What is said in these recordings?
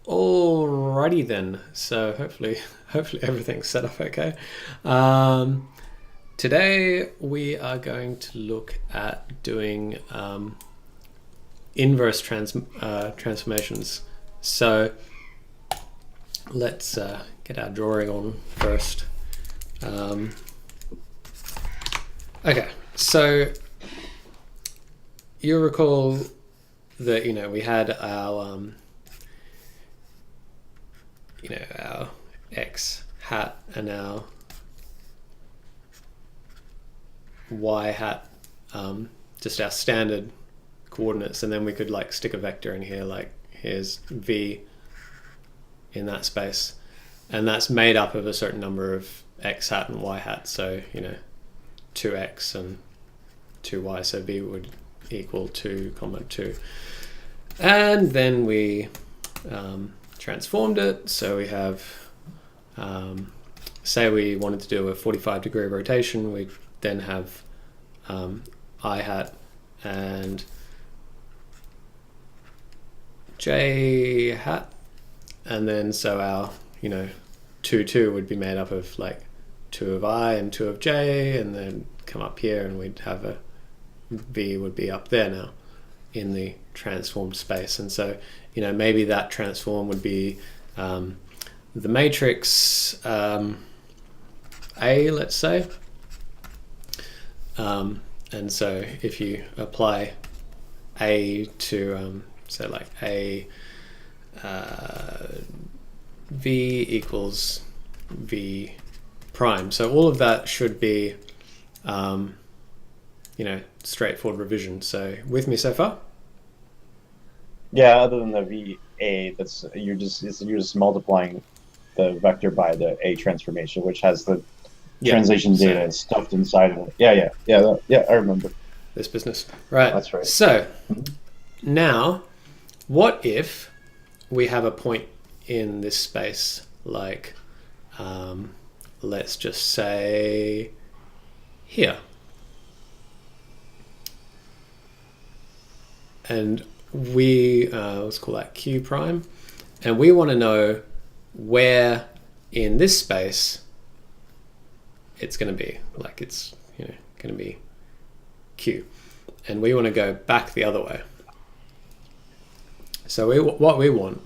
Alrighty then. So hopefully everything's set up okay. Um, Today we are going to look at doing inverse transformations. So let's get our drawing on first. Okay, so you recall that we had our our x hat and our y hat, just our standard coordinates, and then we could like stick a vector in here, like here's v in that space, and that's made up of a certain number of x hat and y hat. So 2x and 2y, so v would equal 2 comma 2, and then we transformed it. So we have say we wanted to do a 45-degree rotation, we then have I hat and j hat, and then so our 2 would be made up of like 2 of I and 2 of j, and then come up here and we'd have a v would be up there now in the transformed space. And so maybe that transform would be the matrix A, let's say. And so if you apply A to so like A V equals V prime, so all of that should be straightforward revision. So with me so far? Yeah, other than the VA, that's you're just multiplying the vector by the A transformation, which has the translation data stuffed inside of it. Yeah, I remember this business. Right. That's right. So now, what if we have a point in this space, like let's just say here, and we let's call that Q prime, and we want to know where in this space it's going to be, like it's going to be Q, and we want to go back the other way. So what we want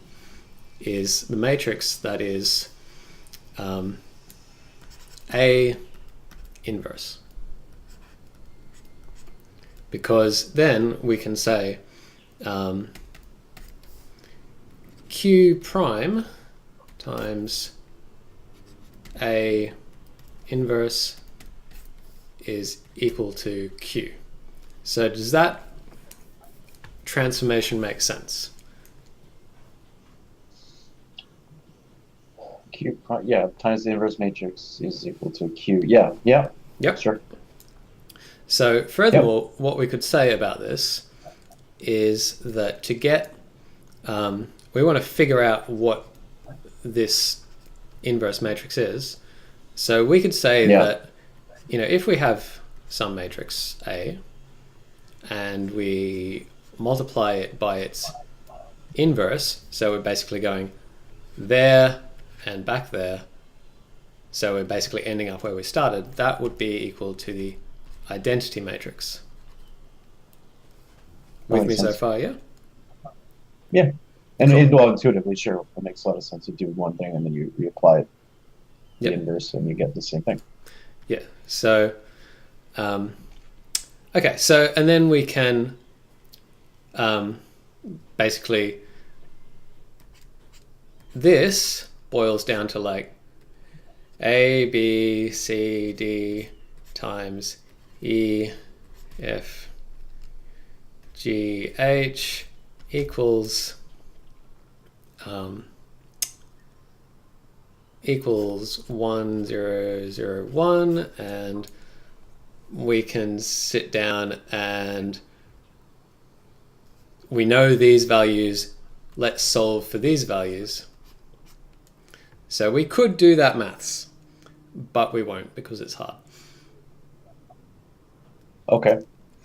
is the matrix that is A inverse, because then we can say Q prime times A inverse is equal to Q. So does that transformation make sense? Q prime, yeah, times the inverse matrix is equal to Q. Yep. Sure. So furthermore, what we could say about this is that to get, we want to figure out what this inverse matrix is. So we could say that, if we have some matrix A and we multiply it by its inverse, so we're basically going there and back there, so we're basically ending up where we started, that would be equal to the identity matrix. With me so far, yeah? Yeah. And cool. Intuitively, sure, it makes a lot of sense to do one thing and then you reapply it the inverse and you get the same thing. Yeah. So, okay. So, and then we can basically, this boils down to like A, B, C, D times E, F, G, H equals equals 1, 0, 0, 1, and we can sit down and we know these values, let's solve for these values. So we could do that maths, but we won't because it's hard. Okay.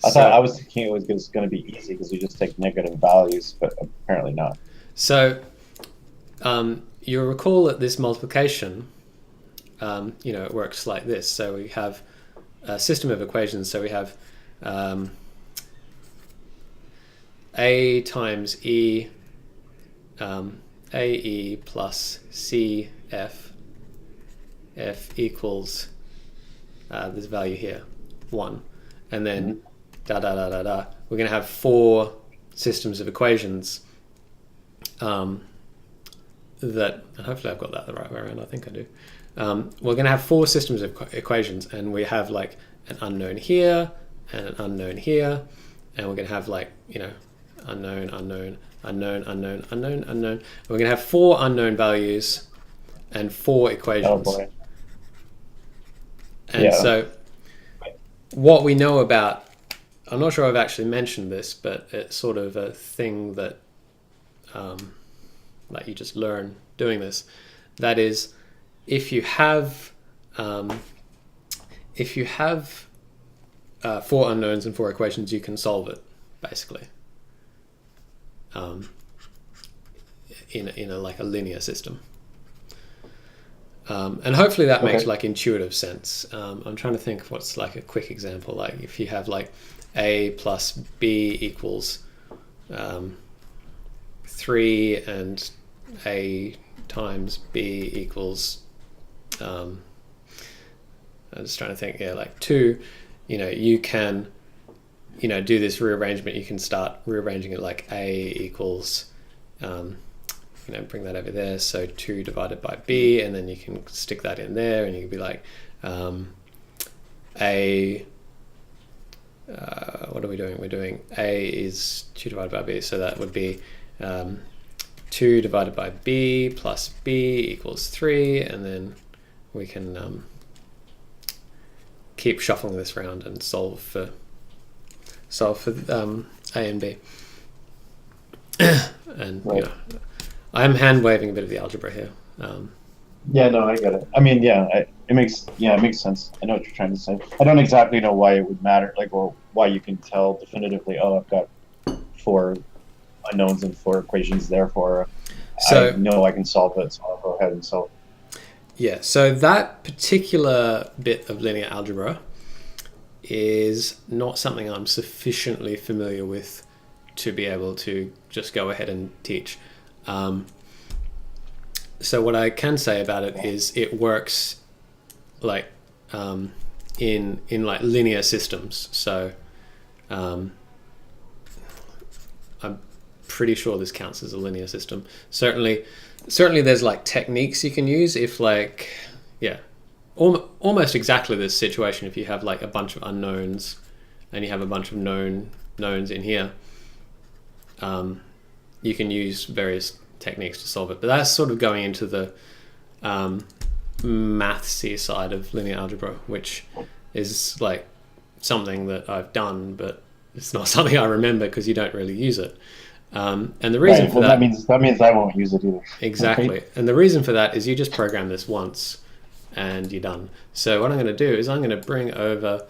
I was thinking it was going to be easy because you just take negative values, but apparently not. So you'll recall that this multiplication, it works like this. So we have a system of equations. So we have A times E, AE plus CF, F equals this value here, 1. And then da da da da da. We're going to have 4 systems of equations that, and hopefully I've got that the right way around, I think I do. We're going to have 4 systems of equations, and we have like an unknown here, and an unknown here, and we're going to have like, unknown, unknown, unknown, unknown, unknown, unknown. We're going to have 4 unknown values and 4 equations. Oh boy. And so what we know about, I'm not sure I've actually mentioned this, but it's sort of a thing that you just learn doing this. That is, if you have 4 unknowns and 4 equations, you can solve it, basically. In a like a linear system. And hopefully that makes like intuitive sense. I'm trying to think of what's like a quick example. Like if you have like A plus B equals 3 and A times B equals I'm just trying to think, like 2, you can do this rearrangement. You can start rearranging it like A equals bring that over there, so 2 divided by B, and then you can stick that in there, and you can be like what are we doing? We're doing A is 2 divided by B, so that would be 2 divided by B plus B equals 3, and then we can keep shuffling this around and solve for A and B. And right. I'm hand waving a bit of the algebra here. Yeah, no, I get it. I mean, it makes sense. I know what you're trying to say. I don't exactly know why it would matter, why you can tell definitively, I've got 4 unknowns and 4 equations, therefore I know I can solve it, so I'll go ahead and solve it. Yeah, so that particular bit of linear algebra is not something I'm sufficiently familiar with to be able to just go ahead and teach. So what I can say about it is it works like in like linear systems. So I'm pretty sure this counts as a linear system. Certainly there's like techniques you can use if almost exactly this situation. If you have like a bunch of unknowns and you have a bunch of knowns in here, you can use various techniques to solve it. But that's sort of going into the mathsy side of linear algebra, which is like something that I've done, but it's not something I remember because you don't really use it. And the reason for that means I won't use it either. Exactly. Right? And the reason for that is you just program this once and you're done. So what I'm going to do is I'm going to bring over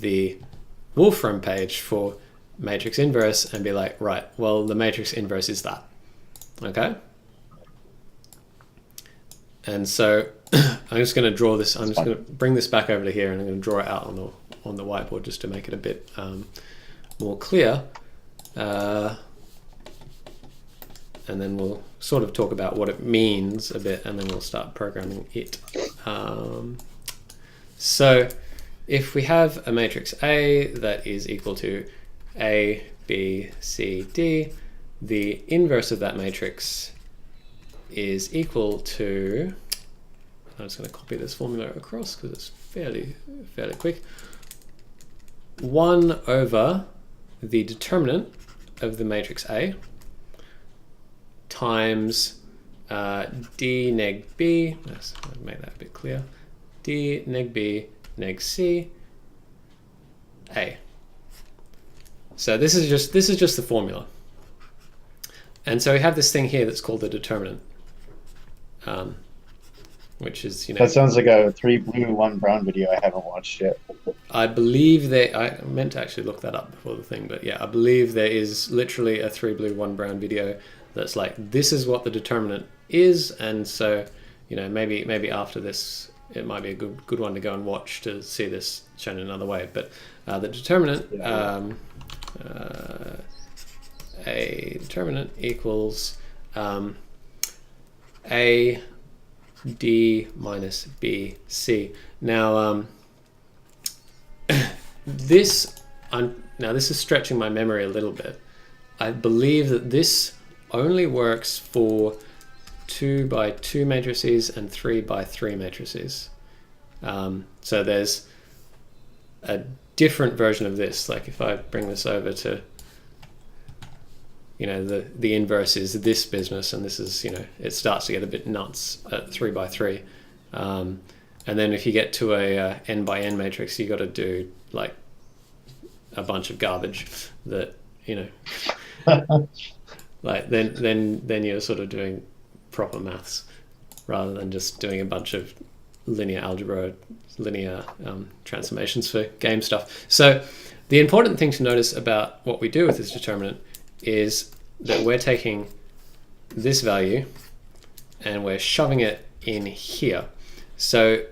the Wolfram page for matrix inverse and be like, right, well, the matrix inverse is that. Okay? And so I'm just going to draw this. I'm just going to bring this back over to here, and I'm going to draw it out on the whiteboard just to make it a bit more clear. And then we'll sort of talk about what it means a bit, and then we'll start programming it. So if we have a matrix A that is equal to A, B, C, D, the inverse of that matrix is equal to, I'm just going to copy this formula across because it's fairly quick, 1 over the determinant of the matrix A times D neg B, let's make that a bit clear, D neg B neg C A. So this is just the formula. And so we have this thing here that's called the determinant, which is, That sounds like a 3 blue, 1 brown video I haven't watched yet. I believe I meant to actually look that up before the thing, but yeah, I believe there is literally a 3 blue, 1 brown video that's like, this is what the determinant is, and so, you know, maybe after this it might be a good one to go and watch to see this shown in another way. But the determinant, a determinant equals a d minus b c. Now this is stretching my memory a little bit. I believe that this only works for 2 by 2 matrices and 3 by 3 matrices. So there's a different version of this. Like if I bring this over to, you know, the inverse is this business, and this is, you know, it starts to get a bit nuts at 3 by 3. And then if you get to a n by n matrix, you got to do like a bunch of garbage that, you know, like then you're sort of doing proper maths rather than just doing a bunch of linear algebra, linear transformations for game stuff. So the important thing to notice about what we do with this determinant is that we're taking this value and we're shoving it in here. So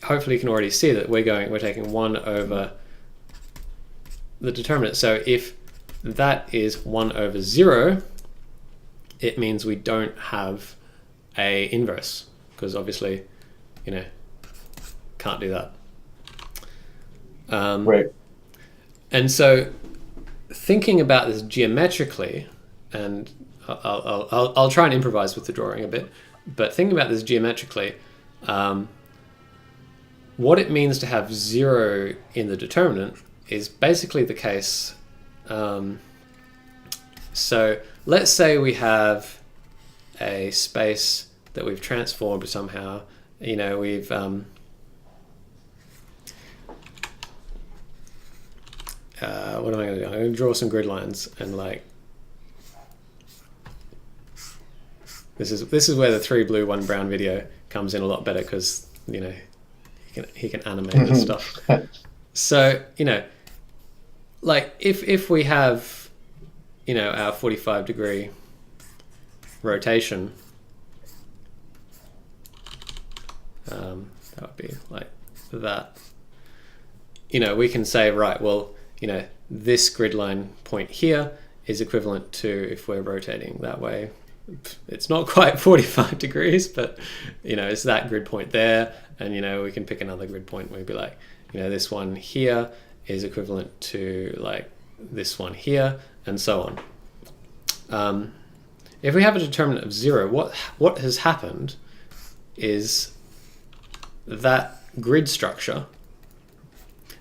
hopefully you can already see that we're taking 1 over the determinant. So if that is 1 over 0, it means we don't have a inverse, because obviously, you know, can't do that. Right. And so thinking about this geometrically, and I'll try and improvise with the drawing a bit, but thinking about this geometrically, what it means to have 0 in the determinant is basically the case. So let's say we have a space that we've transformed somehow. You know, we've what am I going to do? I'm going to draw some grid lines, and like this is where the 3 blue 1 brown video comes in a lot better, because, you know, he can animate this stuff. So, you know, like if we have, you know, our 45-degree rotation, that would be like that. You know, we can say, right, well, you know, this grid line point here is equivalent to, if we're rotating that way, it's not quite 45 degrees, but, you know, it's that grid point there. And, you know, we can pick another grid point. We'd be like, you know, this one here is equivalent to like this one here, and so on. If we have a determinant of 0, what has happened is that grid structure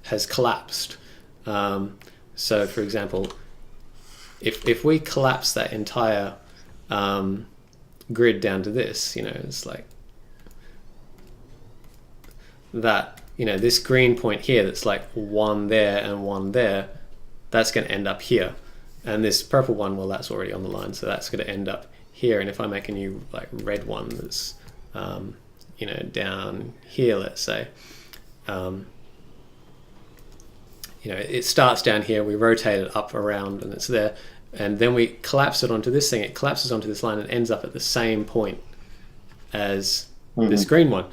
has collapsed. So, for example, if we collapse that entire grid down to this, you know, it's like that, you know, this green point here that's like 1 there and 1 there, that's going to end up here. And this purple one, well, that's already on the line, so that's going to end up here. And if I make a new like red one that's, you know, down here, let's say, you know, it starts down here, we rotate it up around, and it's there. And then we collapse it onto this thing. It collapses onto this line and ends up at the same point as this green one.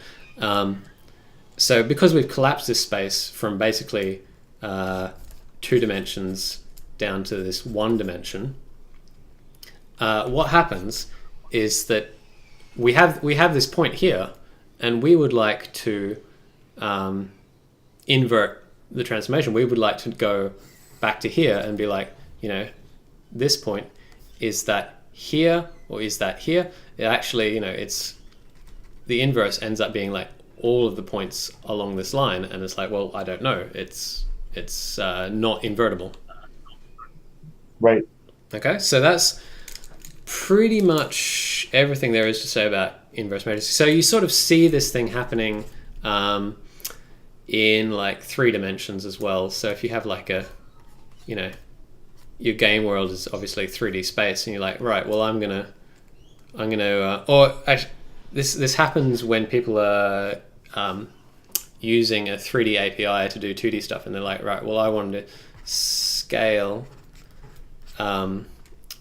So because we've collapsed this space from basically 2 dimensions down to this 1 dimension, what happens is that we have this point here, and we would like to invert the transformation. We would like to go back to here and be like, you know, this point, is that here or is that here? It actually, you know, it's the inverse ends up being like all of the points along this line, and it's like, well, I don't know. It's not invertible. Right. Okay, so that's pretty much everything there is to say about inverse matrices. So you sort of see this thing happening in like 3 dimensions as well. So if you have like a, you know, your game world is obviously 3D space, and you're like, right, well, I'm gonna, or actually, this happens when people are using a 3D API to do 2D stuff, and they're like, right, well, I want to scale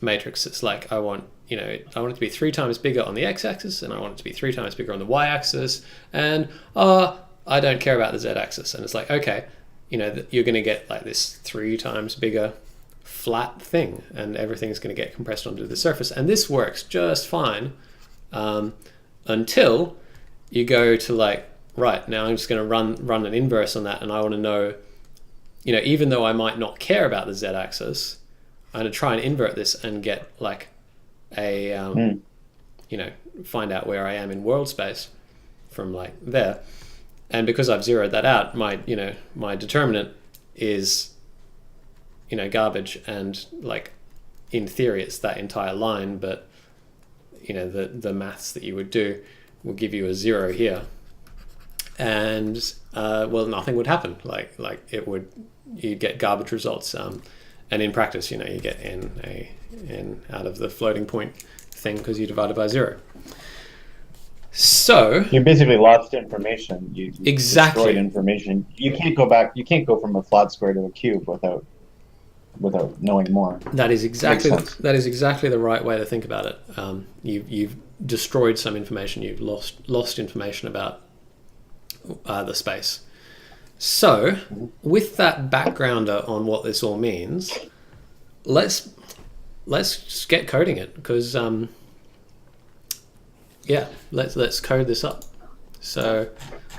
matrix. It's like I want I want it to be 3 times bigger on the x-axis, and I want it to be 3 times bigger on the y-axis, and I don't care about the z-axis. And it's like, okay, you're going to get like this 3 times bigger flat thing, and everything's going to get compressed onto the surface. And this works just fine until you go to like, right, now I'm just going to run an inverse on that, and I want to know, even though I might not care about the z-axis, I'm going to try and invert this and get like a, find out where I am in world space from like there. And because I've zeroed that out, my determinant is, garbage, and like in theory it's that entire line, but the maths that you would do will give you a 0 here, and well, nothing would happen. Like you'd get garbage results, and in practice, you get n out of the floating point thing because you divided by 0. So you basically lost information. You exactly destroyed information. You can't go back. You can't go from a flat square to a cube without knowing more. That is exactly the right way to think about it. You've destroyed some information. You've lost information about the space. So, with that backgrounder on what this all means, let's just get coding it, because let's code this up. So,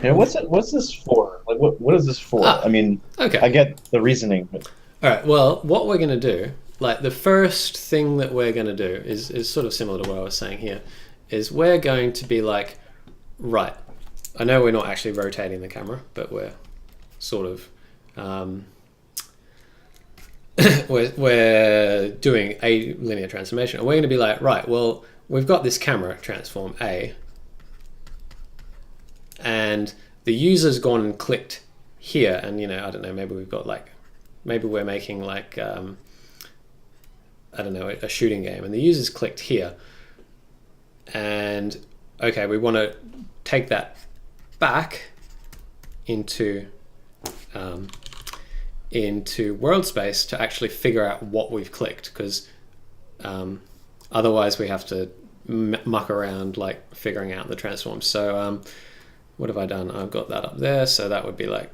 what's this for? Like, what is this for? I mean, okay, I get the reasoning, but all right. Well, what we're going to do, like the first thing that we're going to do is sort of similar to what I was saying here, is we're going to be like, right, I know we're not actually rotating the camera, but we're sort of we're doing a linear transformation, and we're going to be like, right, well, we've got this camera transform A, and the user's gone and clicked here, and I don't know, maybe we've got like, maybe we're making like I don't know, a shooting game, and the user's clicked here, and okay, we want to take that back into world space to actually figure out what we've clicked, because otherwise we have to muck around like figuring out the transforms. So what have I done? I've got that up there, so that would be like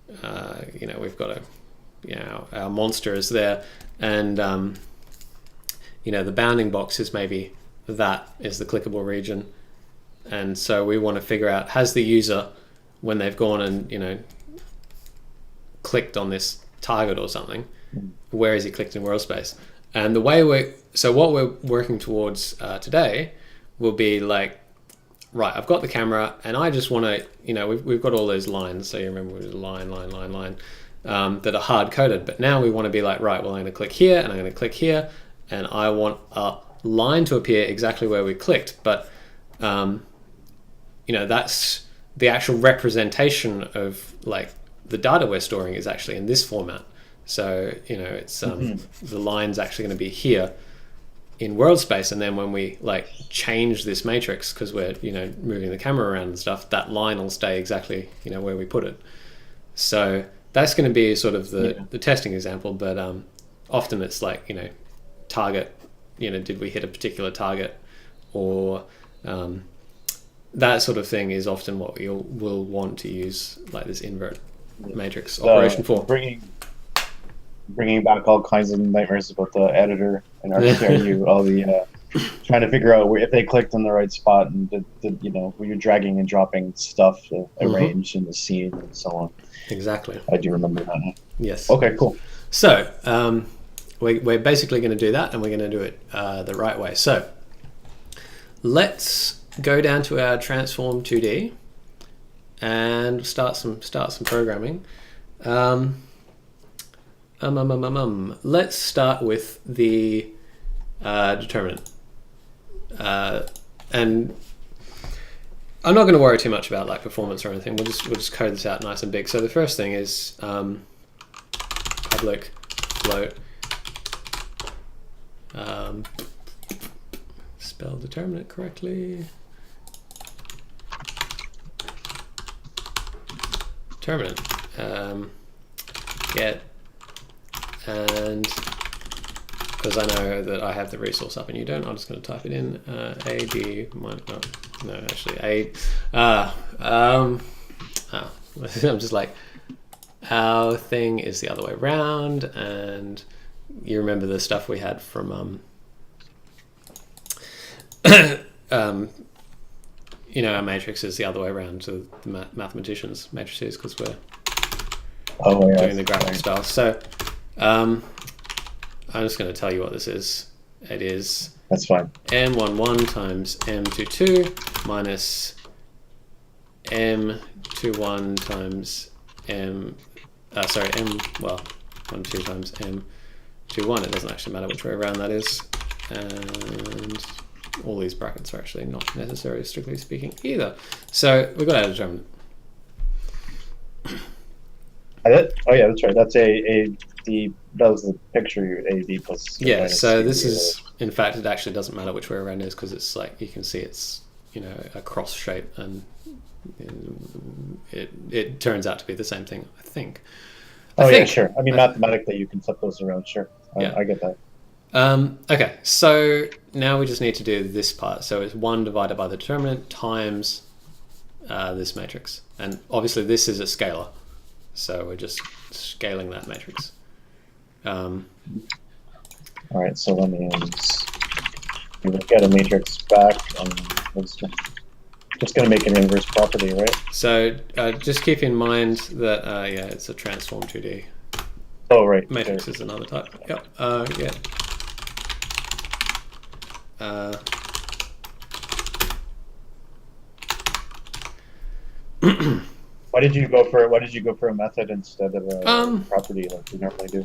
we've got our monster is there, and the bounding box is maybe that is the clickable region. And so we want to figure out, has the user, when they've gone and clicked on this target or something, where is he clicked in world space? And the way what we're working towards today will be like, right, I've got the camera, and I just want to, we've got all those lines. So you remember we did line that are hard coded, but now we want to be like, right, well, I'm going to click here, and I'm going to click here, and I want a line to appear exactly where we clicked, but that's the actual representation of like the data we're storing is actually in this format. So it's the line's actually going to be here in world space, and then when we like change this matrix, because we're moving the camera around and stuff, that line will stay exactly where we put it. So that's going to be sort of the testing example, but often it's like target, did we hit a particular target, or that sort of thing is often what we'll want to use like this invert matrix operation for. Bringing back all kinds of nightmares about the editor and RTRU, all the trying to figure out if they clicked in the right spot, and when you're dragging and dropping stuff to arrange in the scene and so on. Exactly. I do remember that now. Yes. Okay, cool. So we're basically going to do that, and we're going to do it the right way. So let's go down to our transform 2D and start some programming. Let's start with the determinant, and I'm not going to worry too much about like performance or anything. We'll just code this out nice and big. So the first thing is public float spell determinant correctly. Determinant get and because I know that I have the resource up and you don't. I'm just going to type it in. AD no, actually I'm just like, our thing is the other way around, and you remember the stuff we had from our matrix is the other way around to the mathematicians' matrices, because we're doing the graphic style. So I'm just going to tell you what this is. It is, that's fine, M11 times M22 minus M21 times M12 times M21. It doesn't actually matter which way around that is. And all these brackets are actually not necessary, strictly speaking, either. So we've got our determinant. Oh yeah, that's right. That's that was the picture AD plus. Yeah, so this is, in fact, it actually doesn't matter which way around it is, because it's like, you can see it's, a cross shape, and it turns out to be the same thing, I think. Yeah, sure. I mean, mathematically, you can flip those around, sure. Yeah. I get that. Okay, so now we just need to do this part. So it's 1 divided by the determinant times this matrix. And obviously this is a scalar, so we're just scaling that matrix. All right, so let me get a matrix back. It's going to make an inverse property, right? So just keep in mind that, it's a transform 2D. Oh, right. Matrix sure. is another type. Yep. Yeah. Why did you go for a method instead of a property like we normally do?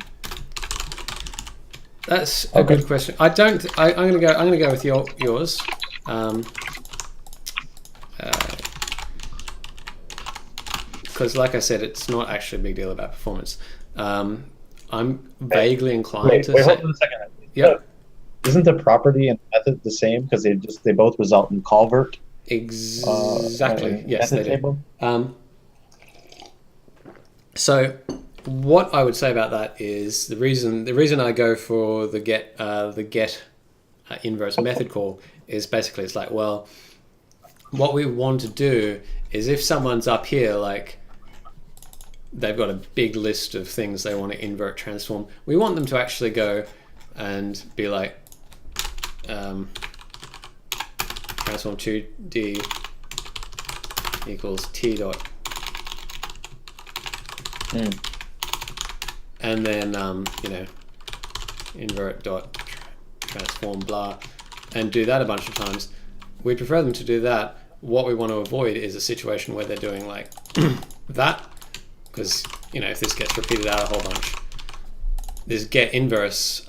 That's a good question. I'm gonna go with yours. Because like I said, it's not actually a big deal about performance. I'm vaguely inclined to say. Hold on a second. Yeah. Isn't the property and method the same, because they both result in Calvert? Exactly. Yes, they table? do. So what I would say about that is the reason I go for the get inverse method call is basically, it's like, well, what we want to do is, if someone's up here, like, they've got a big list of things they want to invert transform, we want them to actually go and be like, transform 2D equals T dot, and then invert dot transform blah, and do that a bunch of times. We prefer them to do that. What we want to avoid is a situation where they're doing like that, because if this gets repeated out a whole bunch, this get inverse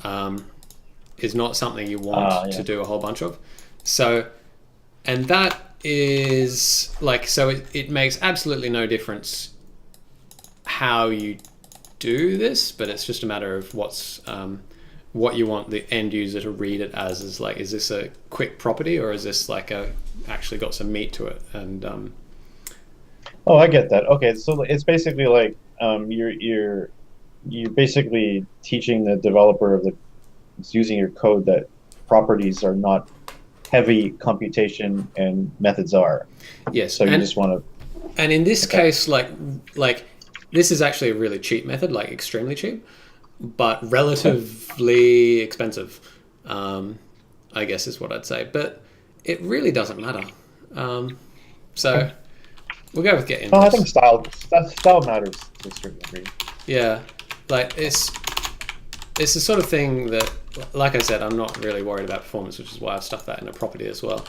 is not something you want to do a whole bunch of. So, and that is like, so it makes absolutely no difference how you do this, but it's just a matter of what you want the end user to read it as. Is like, is this a quick property, or is this like actually got some meat to it? And oh, I get that. Okay, so it's basically like you're basically teaching the developer using your code that properties are not heavy computation and methods are. Yes. So you just want to. And in this case, like this is actually a really cheap method, like extremely cheap, but relatively expensive, I guess is what I'd say. But it really doesn't matter. So we'll go with get inverse. I think style matters to a certain degree. Yeah, like it's the sort of thing that, like I said, I'm not really worried about performance, which is why I've stuck that in a property as well.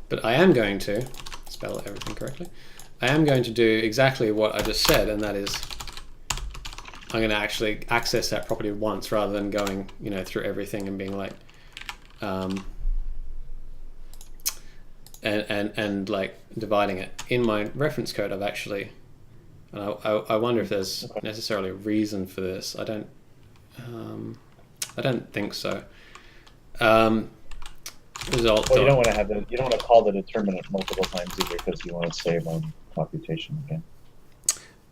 But I am going to spell everything correctly. I am going to do exactly what I just said, and that is I'm going to actually access that property once, rather than going through everything and being like and like dividing it. In my reference code, I've actually, and I wonder if there's necessarily a reason for this. I don't think so. Result. Well, you don't want to call the determinant multiple times either, because you want to save on computation again.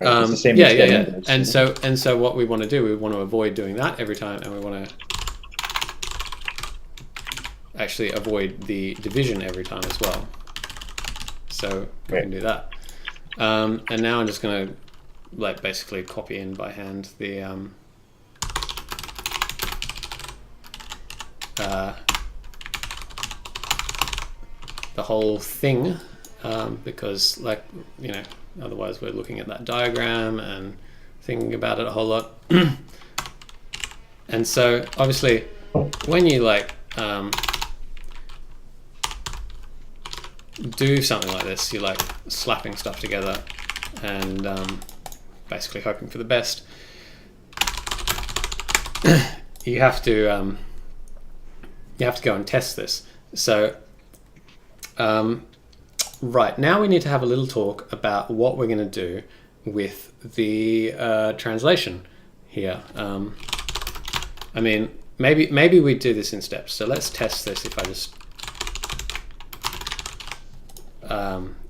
Right? It's the same yeah, as yeah, getting yeah. inverse. And so what we want to do, we want to avoid doing that every time, and we want to actually avoid the division every time as well. So we can do that. And now I'm just going to like basically copy in by hand the whole thing, because like, you know, otherwise we're looking at that diagram and thinking about it a whole lot. And so obviously when you like do something like this, you're like slapping stuff together and basically hoping for the best. You have to go and test this. So right, now we need to have a little talk about what we're going to do with the translation here. I mean, maybe we do this in steps. So let's test this if I just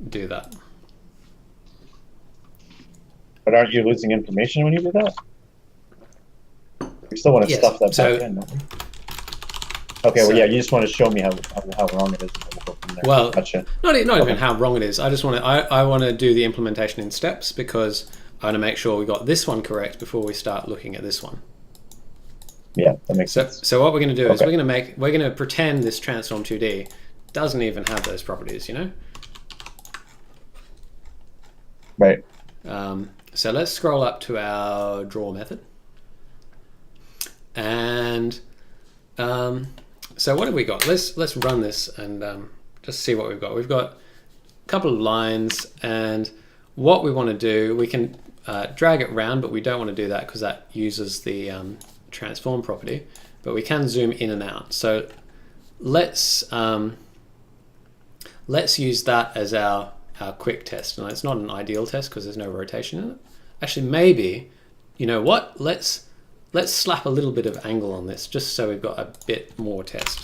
do that. But aren't you losing information when you do that? We still want to stuff that back in, don't we? Okay, well, yeah, you just want to show me how wrong it is, and we'll go from there. Well, gotcha. not even how wrong it is. I just want to I want to do the implementation in steps, because I want to make sure we got this one correct before we start looking at this one. Yeah, that makes sense. So what we're going to do is we're going to pretend this transform 2D doesn't even have those properties, you know? Right. So let's scroll up to our draw method. And so what have we got? Let's run this and just see what we've got. We've got a couple of lines, and what we want to do, we can drag it around, but we don't want to do that because that uses the transform property. But we can zoom in and out. So let's use that as our quick test. And it's not an ideal test because there's no rotation in it. Actually, maybe, you know what? Let's slap a little bit of angle on this just so we've got a bit more test.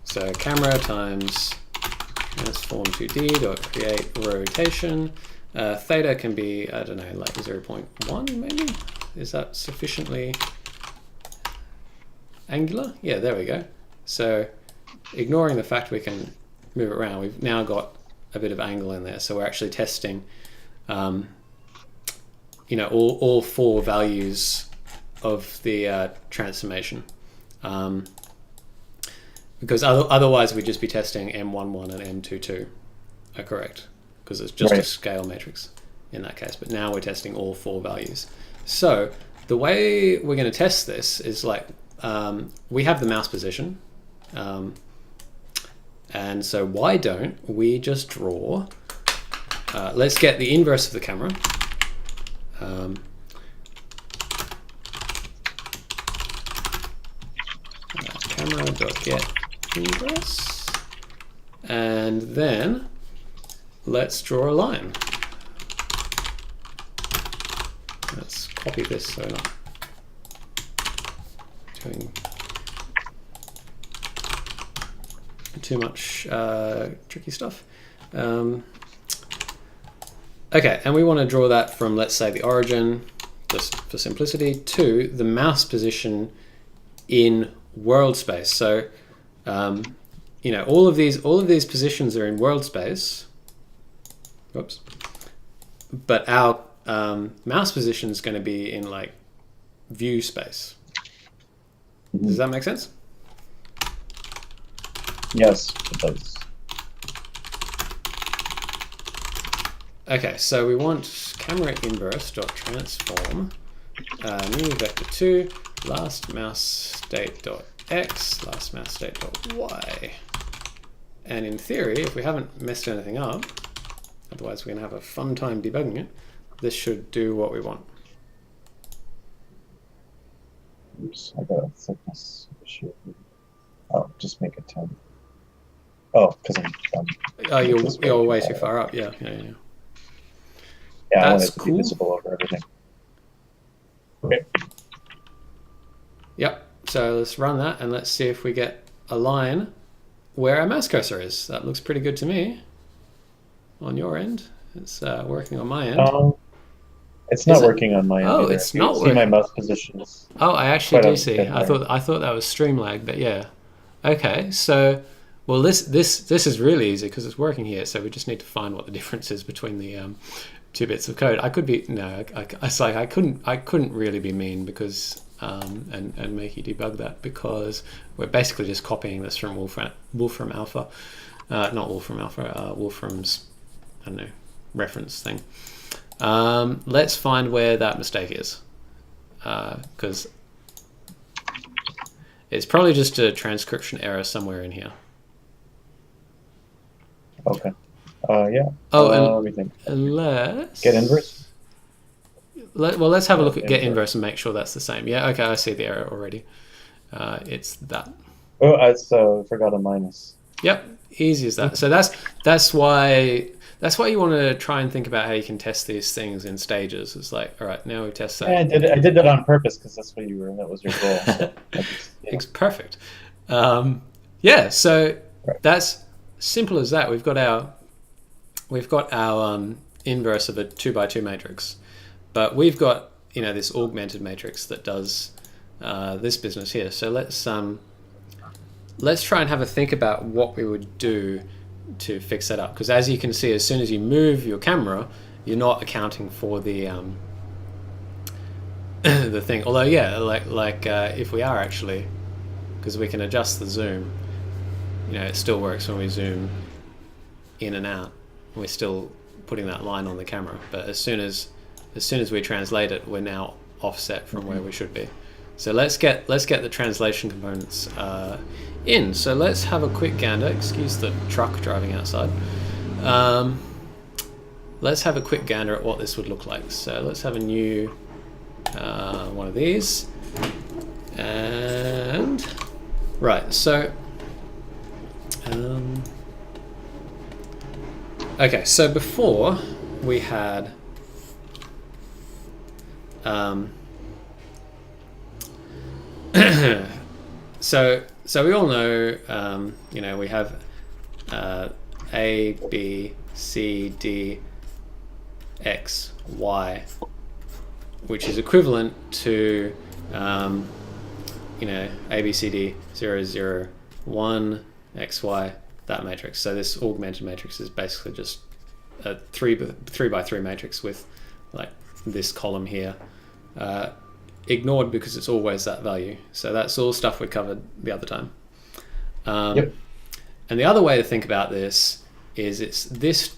So camera times transform 2D dot create rotation. Theta can be, I don't know, like 0.1 maybe? Is that sufficiently angular? Yeah, there we go. So ignoring the fact we can move it around, we've now got a bit of angle in there. So we're actually testing you know, all four values of the transformation, because otherwise we'd just be testing M11 and M22 are correct, because it's just a scale matrix in that case. But now we're testing all four values. So the way we're going to test this is like we have the mouse position, and so why don't we just draw? Let's get the inverse of the camera. Camera.get inverse, and then let's draw a line. Let's copy this so we're not doing too much tricky stuff. Okay, and we want to draw that from, let's say, the origin, just for simplicity, to the mouse position in world space. So, you know, all of these positions are in world space. Whoops. But our mouse position is going to be in like view space. Does that make sense? Yes, it does. Okay, so we want camera inverse dot transform new vector 2 last mouse state dot x last mouse state dot y, and in theory, if we haven't messed anything up, otherwise we're gonna have a fun time debugging it, this should do what we want. Oops, I got a thickness issue. Oh, just make it 10. Oh, because I'm oh, you're way too far up. Yeah. Yeah, I want That's it to cool. be visible over everything. Okay. Yep. So let's run that and let's see if we get a line where our mouse cursor is. That looks pretty good to me. On your end, It's working on my end. It's not working on my end Oh, either. it's You not can see working. my mouse positions. Oh, I actually do see. Bit I thought that was stream lag, but yeah. Okay, so well, this is really easy because it's working here. So we just need to find what the difference is between the two bits of code. I could be it's like I couldn't really be mean because and make you debug that because we're basically just copying this from Wolfram Alpha, not Wolfram Alpha, Wolfram's I don't know reference thing. Let's find where that mistake is, because it's probably just a transcription error somewhere in here. Okay. Yeah. Oh, let me think. let's Get inverse. Let's have a look at get inverse and make sure that's the same. Yeah. Okay, I see the error already. It's that. Oh, I forgot a minus. Yep, easy as that. So that's why you want to try and think about how you can test these things in stages. It's like, all right, now we test that. Yeah, I did that on purpose because that's what that was your goal. So It's perfect. Yeah, so right. That's simple as that. We've got our inverse of a 2x2 matrix, but we've got this augmented matrix that does this business here. So let's try and have a think about what we would do to fix that up, because as you can see, as soon as you move your camera, you're not accounting for the the thing. Although yeah, like if we are actually, because we can adjust the zoom, it still works when we zoom in and out. We're still putting that line on the camera, but as soon as we translate it, we're now offset from where we should be. So let's get the translation components in. So let's have a quick gander. Excuse the truck driving outside. Let's have a quick gander at what this would look like. So let's have a new one of these. And right, so okay, so before we had so we all know, we have A, B, C, D, X, Y, which is equivalent to A, B, C, D, 0, 0, 1, X, Y, that matrix. So this augmented matrix is basically just a 3 by 3 matrix with like this column here. Ignored because it's always that value. So that's all stuff we covered the other time. Yep. And the other way to think about this is it's this.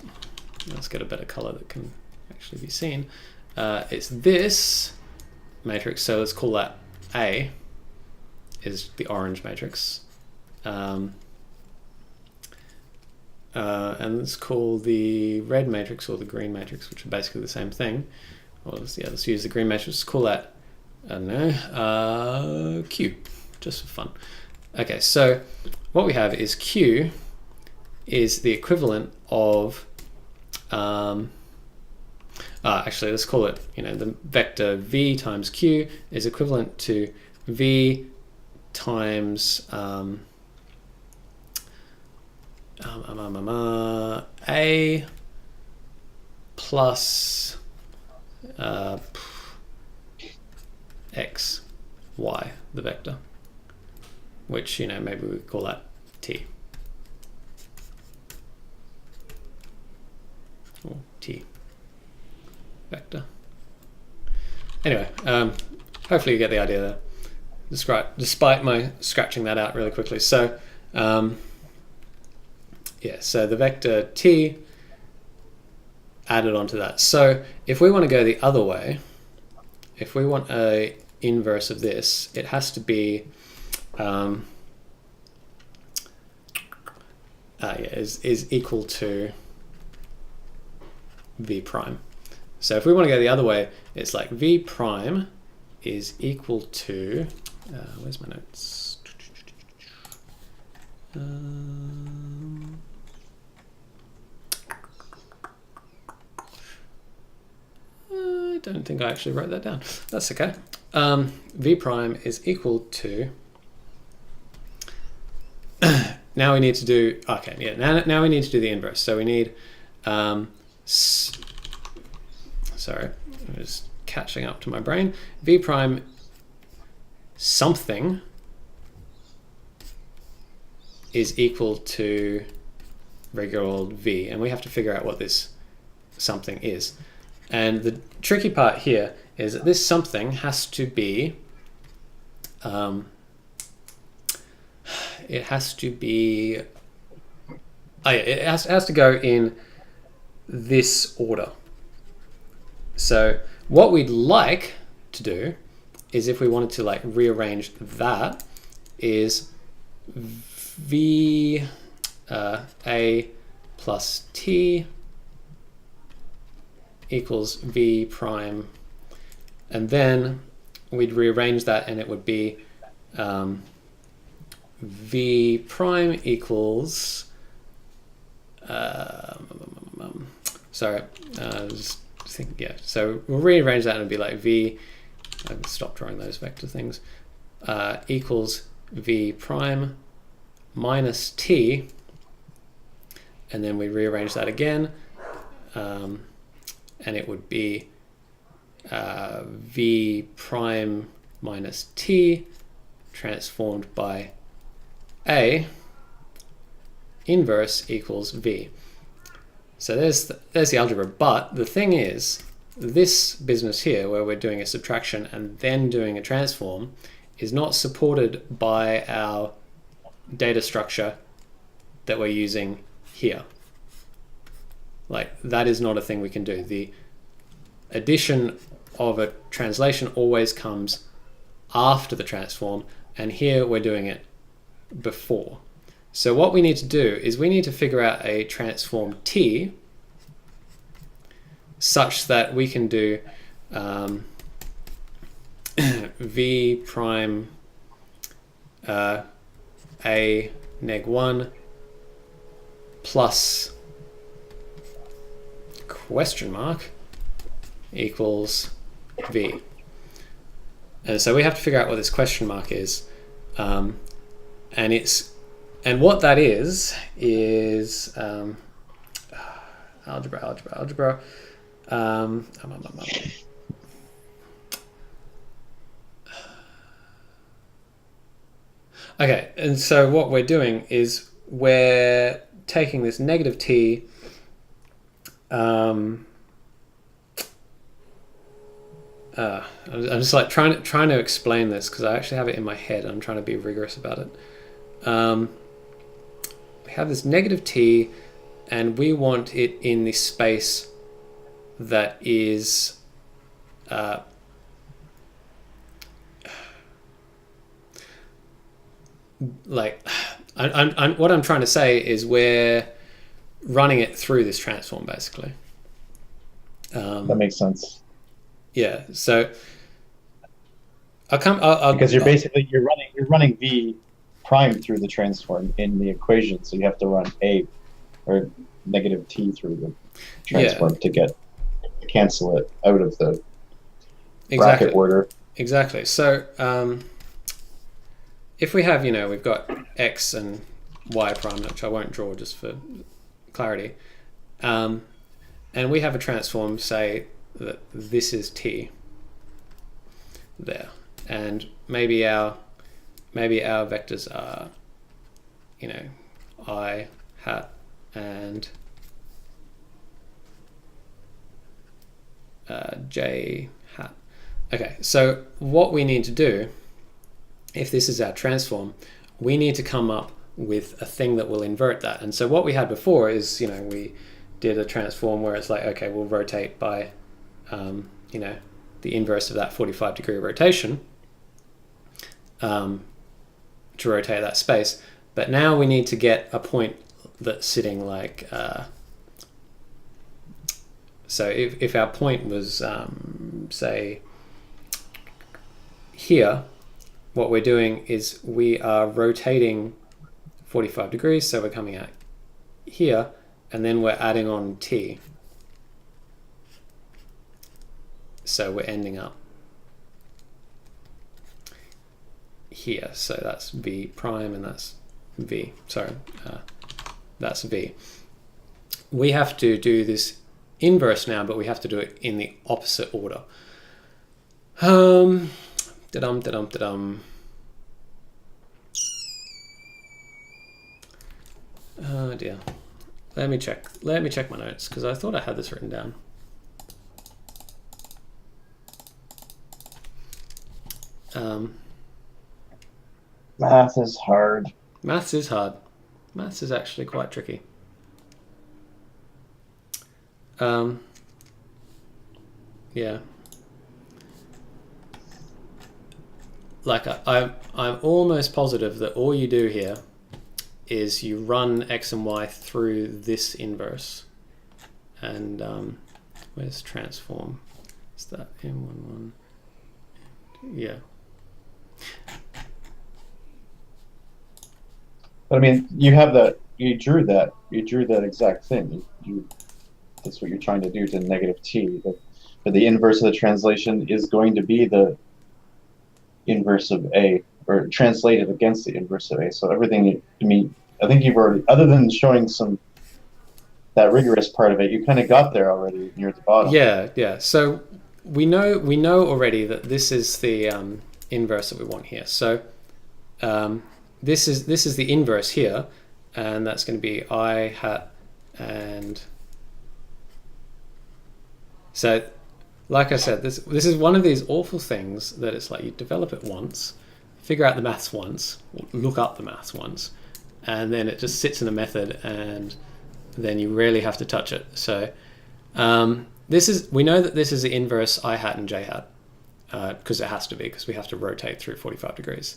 Let's get a better color that can actually be seen. It's this matrix. So let's call that A. Is the orange matrix. And let's call the red matrix or the green matrix, which are basically the same thing. Well, let's use the green matrix. Call that, I don't know, Q, just for fun. Okay, so what we have is Q is the equivalent of, actually let's call it, the vector V times Q is equivalent to V times A plus X, Y, the vector, which, maybe we call that T. Or T vector. Anyway, hopefully you get the idea there. Despite my scratching that out really quickly. So, yeah, so the vector T added onto that. So if we want to go the other way, if we want a inverse of this, it has to be is equal to V prime. So if we want to go the other way, it's like V prime is equal to where's my notes? I don't think I actually wrote that down. That's okay. V prime is equal to. Now we need to do. Okay, yeah. Now we need to do the inverse. So we need. So sorry, I'm just catching up to my brain. V prime something is equal to regular old V, and we have to figure out what this something is. And the tricky part here is that this something has to be it has to go in this order. So what we'd like to do is, if we wanted to like rearrange that, is V A plus T equals V prime, and then we'd rearrange that and it would be V prime equals sorry, just think, yeah, so we'll rearrange that and it'll be like V, I'll stop drawing those vector things, equals V prime minus T, and then we rearrange that again, and it would be V prime minus T transformed by A inverse equals V. So there's the algebra, but the thing is, this business here where we're doing a subtraction and then doing a transform is not supported by our data structure that we're using here. Like, that is not a thing we can do. The addition of a translation always comes after the transform, and here we're doing it before. So what we need to do is we need to figure out a transform T such that we can do V prime A neg 1 plus question mark equals V. And so we have to figure out what this question mark is, and what that is algebra. Okay, and so what we're doing is we're taking this negative T, I'm just like trying to explain this because I actually have it in my head. I'm trying to be rigorous about it. We have this negative T, and we want it in the space that is like what I'm trying to say is we're running it through this transform basically. That makes sense. Yeah, so because you're running V prime through the transform in the equation, so you have to run A or negative T through the transform to cancel it out of the bracket order. Exactly. So if we have, we've got X and Y prime, which I won't draw just for clarity, and we have a transform, say that this is T there, and maybe our vectors are I hat and J hat. Okay, so what we need to do, if this is our transform, we need to come up with a thing that will invert that. And so what we had before is, we did a transform where it's like, okay, we'll rotate by the inverse of that 45-degree rotation to rotate that space. But now we need to get a point that's sitting like, so if our point was, say, here, what we're doing is we are rotating 45 degrees, so we're coming out here, and then we're adding on T. So we're ending up here. So that's V prime and that's V. Sorry, that's V. We have to do this inverse now, but we have to do it in the opposite order. Da-dum. Oh dear. Let me check my notes, because I thought I had this written down. Math is hard. Maths is hard. Maths is actually quite tricky. Yeah. Like I'm almost positive that all you do here is you run x and y through this inverse. And where's transform? Is that M11? Yeah. But I mean, you have that. You drew that exact thing. That's what you're trying to do to negative t. But the inverse of the translation is going to be the inverse of a, or translated against the inverse of a. So everything. I mean, I think you've already, other than showing that rigorous part of it, you kind of got there already near the bottom. Yeah. So we know already that this is the inverse that we want here. So this is the inverse here, and that's going to be I hat, and so like I said, this is one of these awful things that it's like you develop it once, figure out the maths once, look up the maths once, and then it just sits in a method, and then you rarely have to touch it. So we know that this is the inverse I hat and j hat, because it has to be, because we have to rotate through 45 degrees.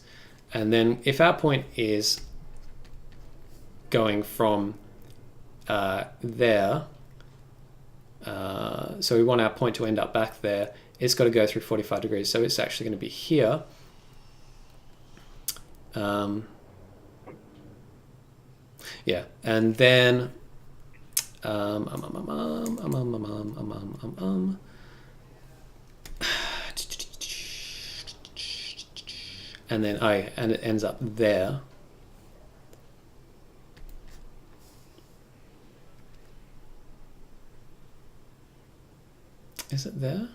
And then if our point is going from there, so we want our point to end up back there, it's got to go through 45 degrees. So it's actually going to be here. Yeah, and then and then and it ends up there. Is it there?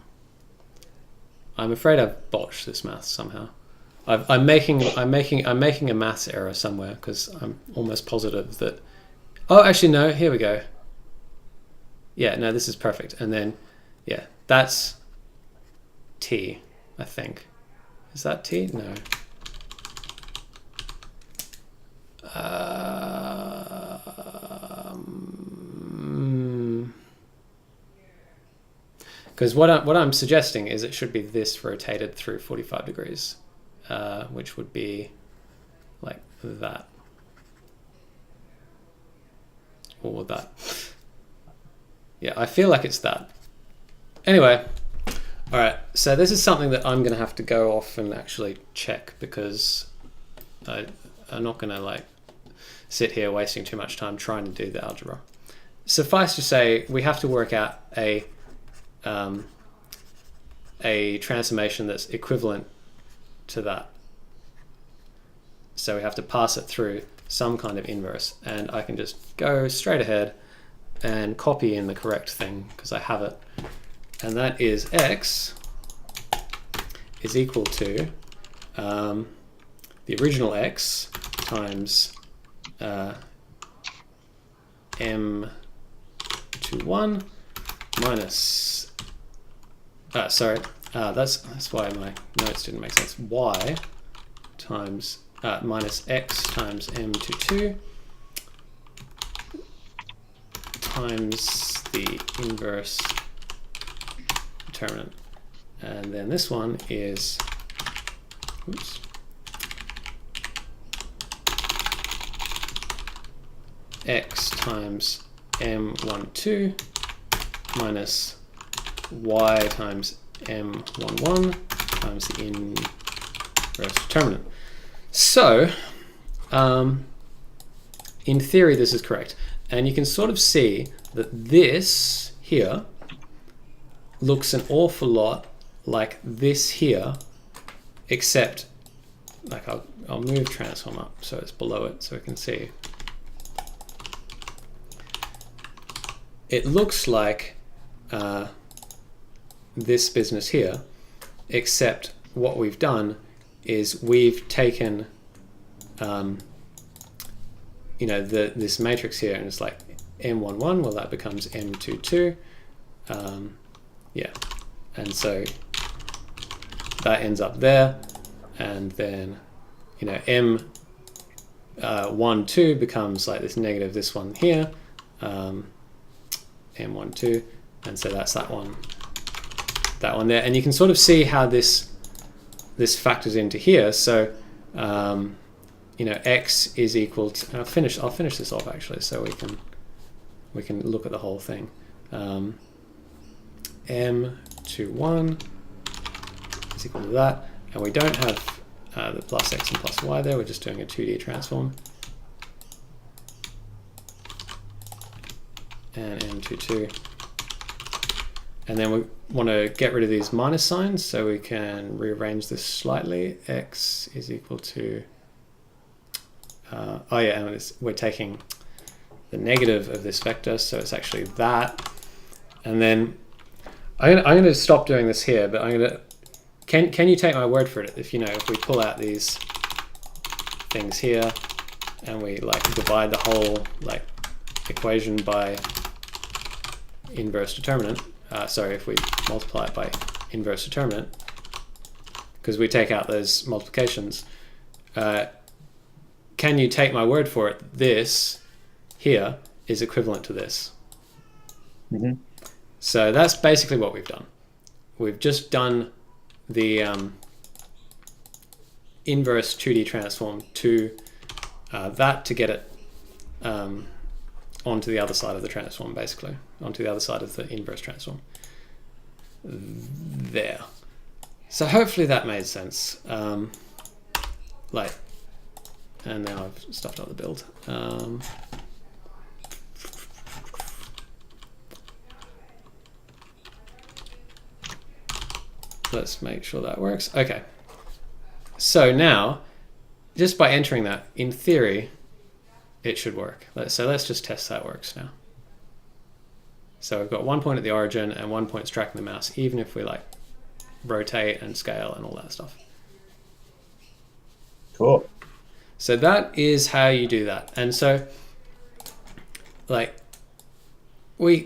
I'm afraid I've botched this math somehow. I'm making a maths error somewhere, because I'm almost positive that. Oh, actually no. Here we go. Yeah, no, this is perfect. And then, yeah, that's t, I think. Is that t? No. Because what I'm suggesting is it should be this rotated through 45 degrees, which would be like that, or that. Yeah, I feel like it's that. Anyway, all right. So this is something that I'm going to have to go off and actually check, because I'm not going to like sit here wasting too much time trying to do the algebra. Suffice to say, we have to work out a transformation that's equivalent to that. So we have to pass it through some kind of inverse, and I can just go straight ahead and copy in the correct thing, because I have it, and that is x is equal to the original x times m to 1 minus that's why my notes didn't make sense. Y times minus x times m to 2 times the inverse determinant. And then this one is, oops, x times m12 minus y times m11 times the inverse determinant. So, in theory, this is correct. And you can sort of see that this here looks an awful lot like this here, except, like I'll move transform up so it's below it so we can see. It looks like this business here, except what we've done is we've taken this matrix here, and it's like M11, well, that becomes M22. And so that ends up there, and then M12 becomes like this negative, this one here, M12, and so that's that one there, and you can sort of see how this factors into here. So x is equal to, I'll finish this off actually, so we can look at the whole thing. M21 is equal to that, and we don't have the plus x and plus y there, we're just doing a 2D transform. And M22. And then we want to get rid of these minus signs, so we can rearrange this slightly. X is equal to, and we're taking the negative of this vector, so it's actually that. And then I'm going to stop doing this here, but I'm going to, can you take my word for it? If if we pull out these things here and we divide the whole equation by inverse determinant, if we multiply it by inverse determinant, because we take out those multiplications, can you take my word for it? This here is equivalent to this. Mm-hmm. So that's basically what we've done. We've just done the inverse 2D transform to that to get it onto the other side of the transform, basically, onto the other side of the inverse transform. There. So hopefully that made sense. And now I've stuffed up the build. Let's make sure that works. Okay. So now, just by entering that, in theory, it should work. So let's just test that works now. So we've got 1 point at the origin and 1 point tracking the mouse, even if we rotate and scale and all that stuff. Cool. So that is how you do that. And so we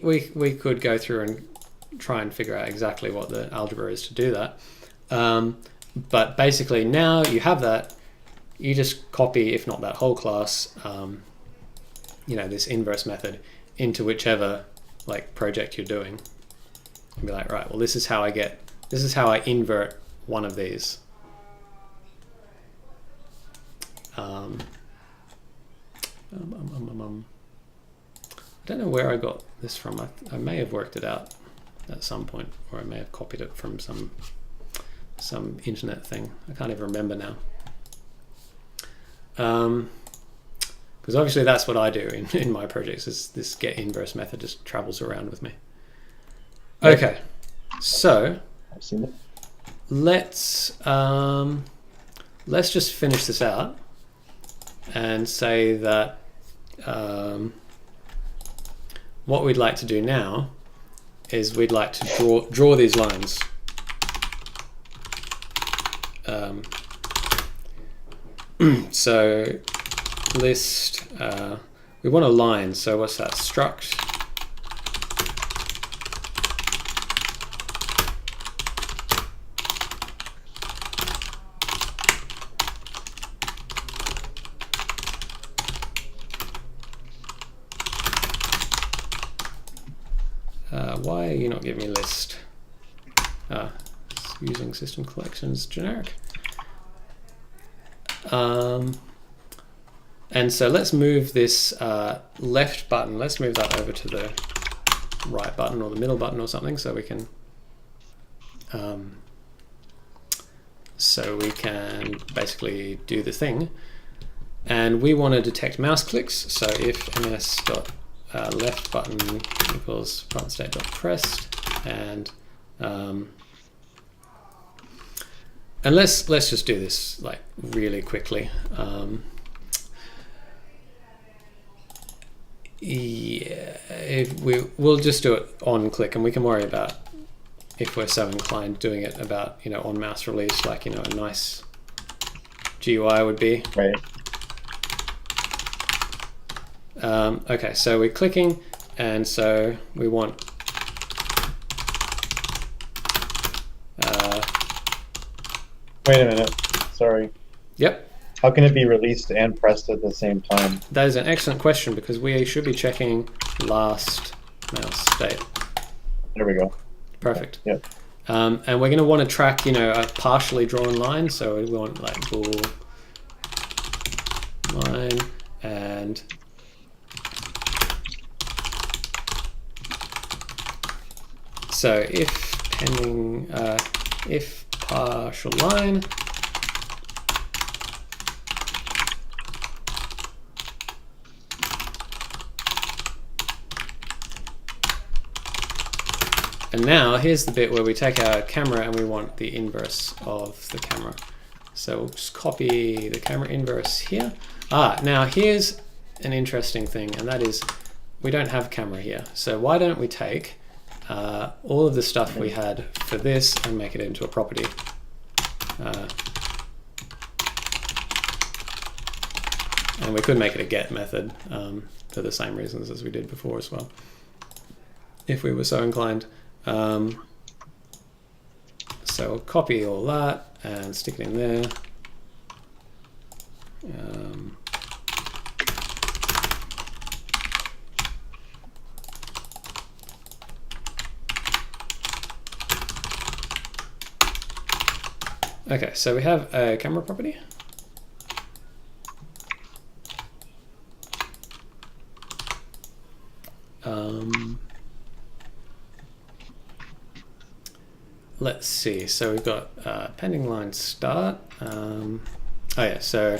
could go through and try and figure out exactly what the algebra is to do that. But basically now you have that, you just copy, if not that whole class, this inverse method into whichever project you're doing. And be like, right, well, this is how I invert one of these. I don't know where I got this from. I may have worked it out at some point, or I may have copied it from some internet thing. I can't even remember now. Because obviously that's what I do in my projects, is this get inverse method just travels around with me. Okay, so I've seen it. Let's just finish this out and say that what we'd like to do now is we'd like to draw these lines. So list, we want a line, so what's that? Struct why are you not giving me list? It's using system collections generic. And so let's move this left button, let's move that over to the right button or the middle button or something, so we can basically do the thing. And we want to detect mouse clicks, so if ms.left button equals button state.pressed, and let's just do this really quickly. Yeah, we'll just do it on click, and we can worry about, if we're so inclined, doing it about, on mass release, like, a nice GUI would be. Right. Okay, so we're clicking, and so we want wait a minute. Sorry. Yep. How can it be released and pressed at the same time? That is an excellent question, because we should be checking last mouse state. There we go. Perfect. Yep. And we're going to want to track, a partially drawn line. So we want like bool line, and so if pending, if partial line, and now here's the bit where we take our camera and we want the inverse of the camera. So we'll just copy the camera inverse here. Now here's an interesting thing, and that is we don't have camera here. So why don't we take all of the stuff we had for this and make it into a property. And we could make it a get method for the same reasons as we did before as well, if we were so inclined. So we'll copy all that and stick it in there. Okay, so we have a camera property. Let's see, so we've got pending line start. Oh yeah, so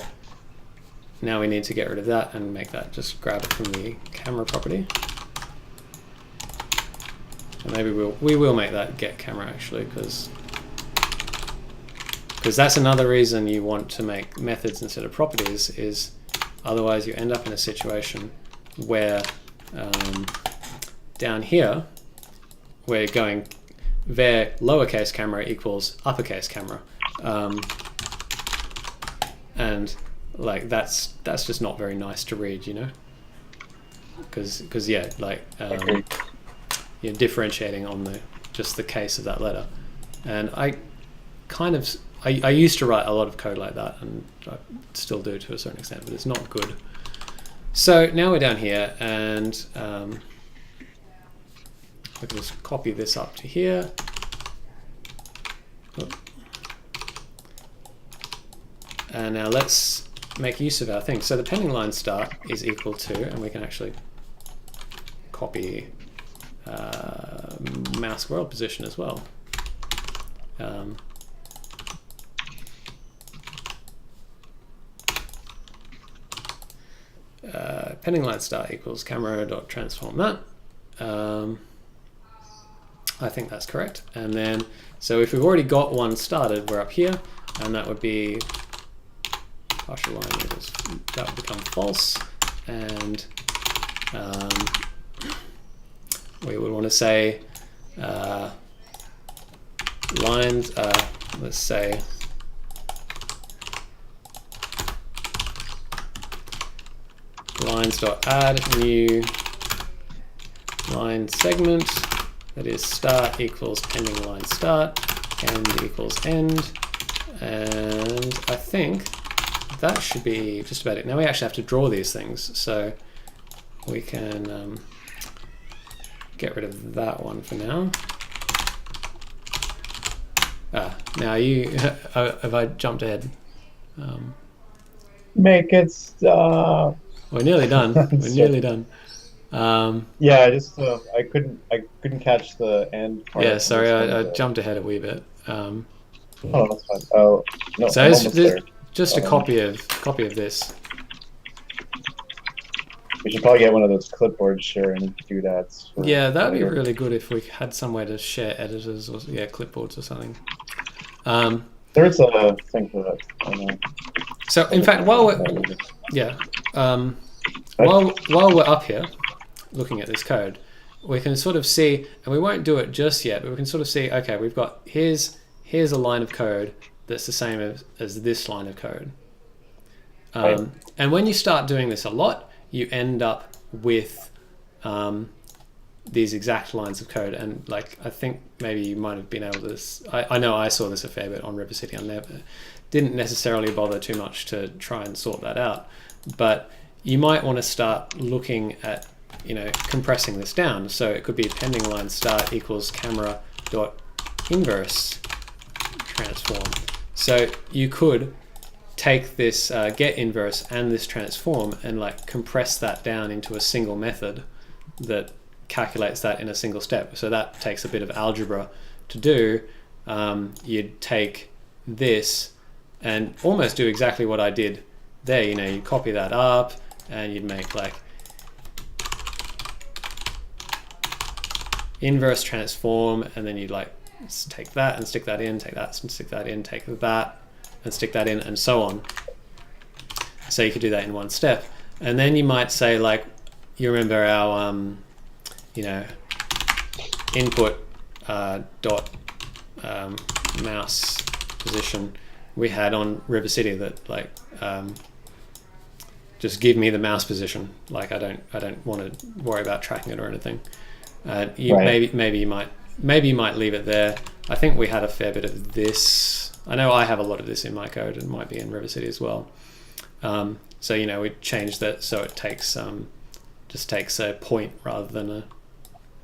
now we need to get rid of that and make that, just grab it from the camera property. And maybe we will make that get camera actually, because that's another reason you want to make methods instead of properties, is otherwise you end up in a situation where down here we're going var lowercase camera equals uppercase camera, and like that's just not very nice to read, because yeah, like you're differentiating on just the case of that letter. And I used to write a lot of code like that, and I still do to a certain extent, but it's not good. So now we're down here, and we can just copy this up to here. And now let's make use of our thing. So the pending line start is equal to, and we can actually copy mouse world position as well. Pending line start equals camera.transform that. I think that's correct. And then, so if we've already got one started, we're up here, and that would be partial line equals, that would become false. And we would want to say lines, let's say lines.add new line segment, that is start equals pending line start, end equals end, and I think that should be just about it. Now we actually have to draw these things, so we can get rid of that one for now. Now have I jumped ahead? Make it stop. We're nearly done. We're nearly done. Yeah, I just I couldn't catch the end part. Yeah, sorry, I jumped ahead a wee bit. Oh, that's fine. Oh no, so it's just a copy of this. We should probably get one of those clipboards sharing doodads. Yeah, that would be really good if we had some way to share editors or clipboards or something. There's a thing for that. I know. So in fact, while we're while we're up here, looking at this code, we can sort of see, and we won't do it just yet, but we can sort of see, okay, we've got, here's a line of code that's the same as this line of code. And when you start doing this a lot, you end up with these exact lines of code. And like, I think maybe you might have been able to, I know I saw this a fair bit on River City. I didn't necessarily bother too much to try and sort that out, but you might want to start looking at, compressing this down. So it could be pending line start equals camera dot inverse transform. So you could take this get inverse and this transform and like compress that down into a single method that calculates that in a single step. So that takes a bit of algebra to do. You'd take this and almost do exactly what I did there. You copy that up and you'd make like inverse transform, and then you'd like take that and stick that in, take that and stick that in, take that and stick that in, and so on. So you could do that in one step. And then you might say, like, you remember our input dot mouse position we had on River City that like just give me the mouse position. Like I don't want to worry about tracking it or anything. Right. Maybe you might leave it there. I think we had a fair bit of this. I know I have a lot of this in my code, and might be in River City as well. So we changed that so it takes just takes a point rather than a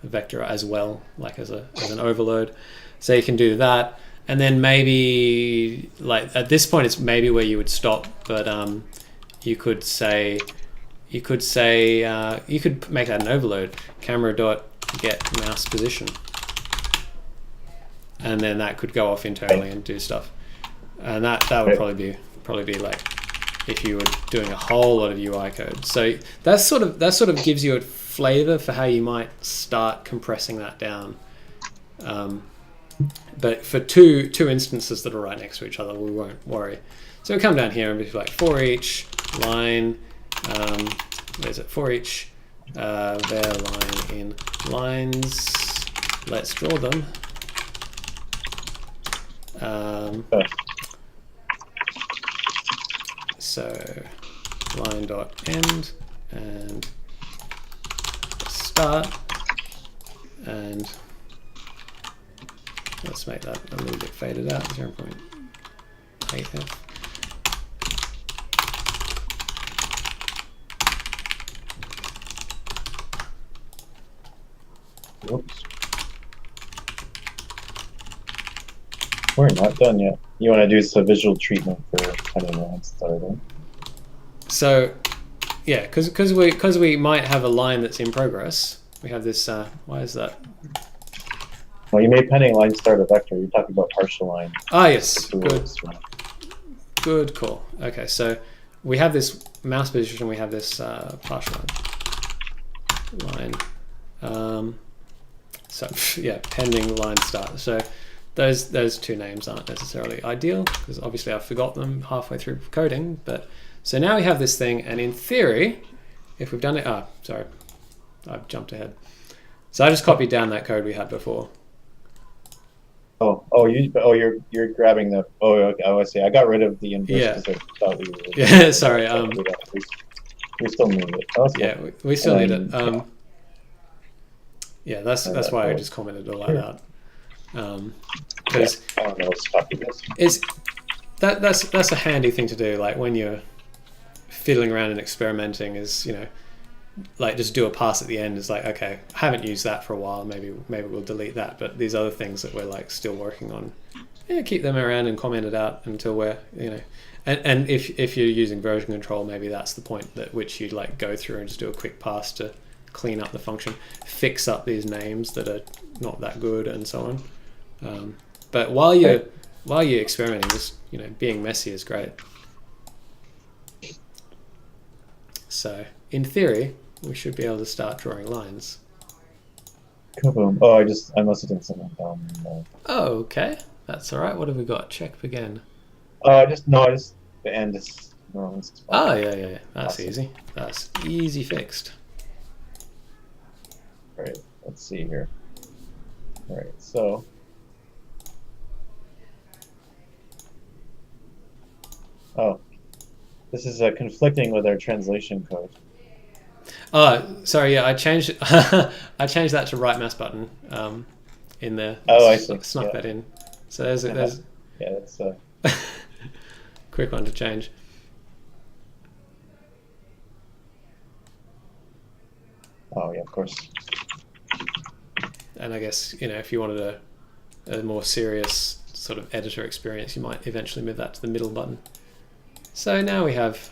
vector as well, like as an overload. So you can do that, and then maybe like at this point it's maybe where you would stop, but you could make that an overload, camera dot get mouse position, and then that could go off internally and do stuff, and that would probably be like if you were doing a whole lot of UI code. So that sort of gives you a flavor for how you might start compressing that down. But for two instances that are right next to each other, we won't worry. So we'll come down here and be like for each line, there's it, for each their line in lines, let's draw them. So line dot end and start, and let's make that a little bit faded out, 0.8f. Whoops. We're not done yet. You want to do some visual treatment for pending line starting. So, yeah, because we might have a line that's in progress. We have this. Why is that? Well, you made pending line start a vector. You're talking about partial line. Ah, yes. Good call. Okay, so we have this mouse position. We have this partial line. So yeah, pending line start. So those two names aren't necessarily ideal because obviously I forgot them halfway through coding. But so now we have this thing, and in theory, if we've done it, sorry, I've jumped ahead. So I just copied down that code we had before. You're grabbing the. Okay, I see. I got rid of the inverse because I thought we were. Yeah, sorry. We still need it. Oh, yeah, we still need it. Yeah, that's why I just commented all that out. Because that's a handy thing to do. Like when you're fiddling around and experimenting, is like just do a pass at the end. Is like, okay, I haven't used that for a while. Maybe we'll delete that. But these other things that we're like still working on, keep them around and comment it out until we're And if you're using version control, maybe that's the point at which you'd like go through and just do a quick pass to clean up the function, fix up these names that are not that good, and so on. But while you're experimenting, just being messy is great. So in theory, we should be able to start drawing lines. Kaboom! Oh, I must have done something down there. Oh, okay, that's all right. What have we got? Check again. The end is normal. Oh yeah. That's awesome. Easy. That's easy fixed. All right, let's see here. All right, so oh, this is conflicting with our translation code. Oh, sorry. Yeah, I changed it. I changed that to right mouse button in there. Oh, I see. Snuck Yeah. that in. So there's Yeah, that's quick one to change. oh yeah, of course. And I guess, if you wanted a more serious sort of editor experience, you might eventually move that to the middle button. So now we have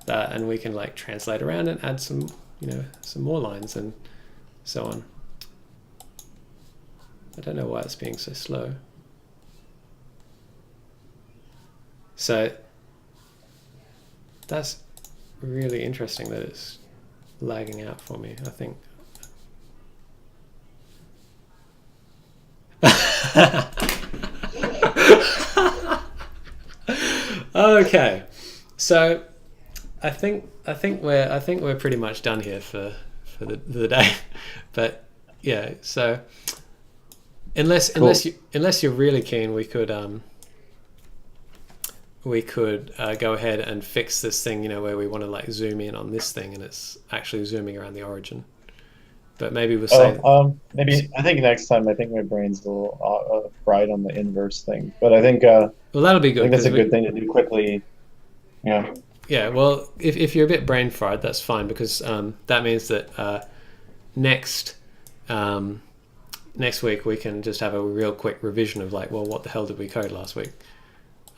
that, and we can like translate around and add some more lines and so on. I don't know why it's being so slow. So that's really interesting that it's lagging out for me, I think. Okay, so I think we're pretty much done here for the day, but yeah. So unless you're really keen, we could go ahead and fix this thing, where we want to like zoom in on this thing and it's actually zooming around the origin. But maybe we'll say. Maybe I think next time. I think my brain's a little fried on the inverse thing, but I think well, that'll be good. I think that's a good thing to do quickly. Yeah. Yeah. Well, if you're a bit brain fried, that's fine, because that means that next week we can just have a real quick revision of like, well, what the hell did we code last week?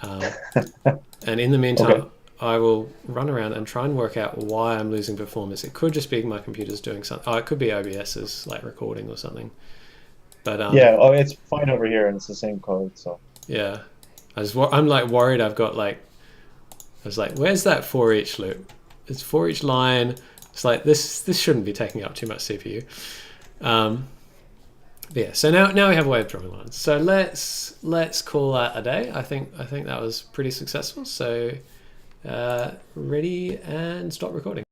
And in the meantime, okay, I will run around and try and work out why I'm losing performance. It could just be my computer's doing something. Oh, it could be OBS's like recording or something. But yeah, it's fine over here, and it's the same code. So yeah, I'm like worried. I was like, where's that for each loop? It's for each line. It's like this shouldn't be taking up too much CPU. Yeah, so now we have a way of drawing lines. So let's call that a day. I think that was pretty successful. So ready and stop recording.